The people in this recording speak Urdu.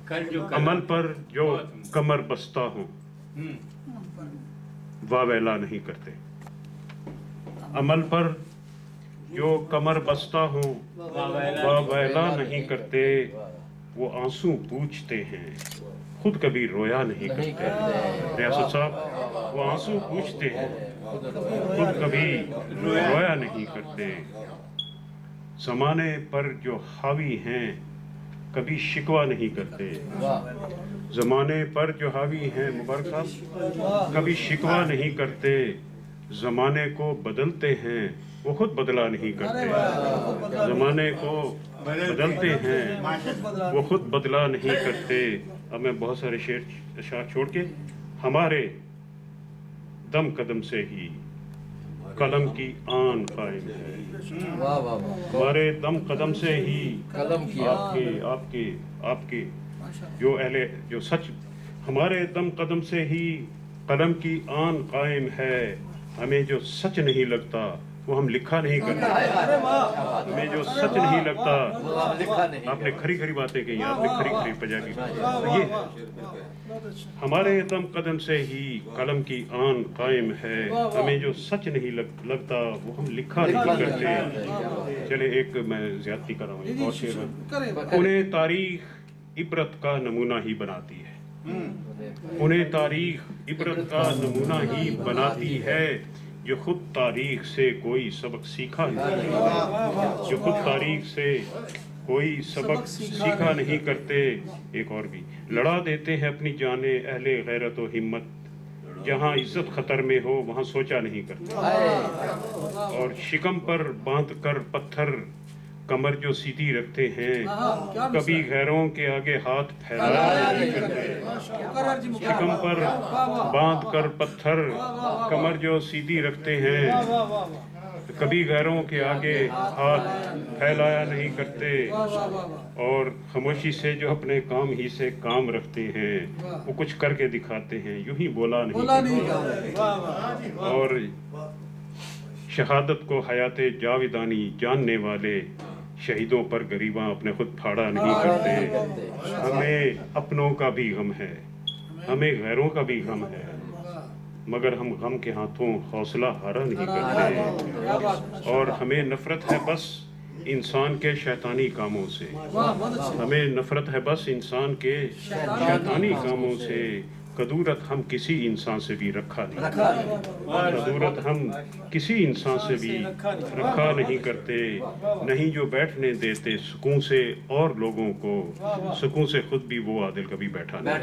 عمل پر جو کمر بستہ ہوں واویلا نہیں کرتے، عمل پر جو کمر بستہ ہوں واویلا نہیں کرتے، وہ آنسو پوچھتے ہیں خود کبھی رویا نہیں کرتے۔ ریاست صاحب، وہ آنسو پوچھتے ہیں خود کبھی رویا نہیں کرتے، زمانے پر جو حاوی ہیں کبھی شکوہ نہیں کرتے، زمانے پر جو حاوی ہیں مبارک صاحب کبھی شکوہ نہیں کرتے، زمانے کو بدلتے ہیں وہ خود بدلا نہیں کرتے، زمانے کو بدلتے ہیں وہ خود بدلا نہیں کرتے۔ اب میں بہت سارے اشعار چھوڑ کے، ہمارے دم قدم سے ہی قلم کی آن قائم ہے، ہمارے دم قدم سے ہی آپ کے جو سچ، ہمارے دم قدم سے ہی قلم کی آن قائم ہے، ہمیں جو سچ نہیں لگتا وہ ہم لکھا نہیں کرتے، ہمیں جو سچ نہیں لگتا، آپ نے کھری کھری باتیں کہی، آپ نے کھری کھری پنجابی، یہ ہمارے دم قدم سے ہی قلم کی آن قائم ہے، ہمیں جو سچ نہیں لگتا وہ ہم لکھا نہیں کرتے۔ چلے ایک میں زیادتی کر رہا ہوں، اور شعر میں، انہیں تاریخ عبرت کا نمونہ ہی بناتی ہے، انہیں تاریخ عبرت کا نمونہ ہی بناتی ہے، جو خود تاریخ سے کوئی سبق سیکھا نہیں، جو خود تاریخ سے کوئی سبق سیکھا نہیں کرتے۔ ایک اور بھی، لڑا دیتے ہیں اپنی جانیں اہل غیرت و ہمت، جہاں عزت خطر میں ہو وہاں سوچا نہیں کرتے، اور شکم پر باندھ کر پتھر کمر جو سیدھی رکھتے ہیں، کبھی غیروں کے آگے ہاتھ پھیلایا نہیں کرتے، شکم پر باندھ کر پتھر کمر جو سیدھی رکھتے ہیں، کبھی غیروں کے آگے ہاتھ پھیلایا نہیں کرتے، اور خاموشی سے جو اپنے کام ہی سے کام رکھتے ہیں، وہ کچھ کر کے دکھاتے ہیں، یوں ہی بولا نہیں کرتے، اور شہادت کو حیات جاویدانی جاننے والے شہیدوں پر غریباں اپنے خود پھاڑا نہیں کرتے۔ ہمیں اپنوں کا بھی غم ہے، ہمیں غیروں کا بھی غم ہے، مگر ہم غم کے ہاتھوں حوصلہ ہارا نہیں کرتے، اور ہمیں نفرت ہے بس انسان کے شیطانی کاموں سے، ہمیں نفرت ہے بس انسان کے شیطانی کاموں سے، قدورت ہم کسی انسان سے بھی رکھا نہیں، قدورت ہم کسی انسان سے بھی رکھا نہیں کرتے، نہیں جو بیٹھنے دیتے سکون سے اور لوگوں کو، سکون سے خود بھی وہ عادل کبھی بیٹھا نہیں۔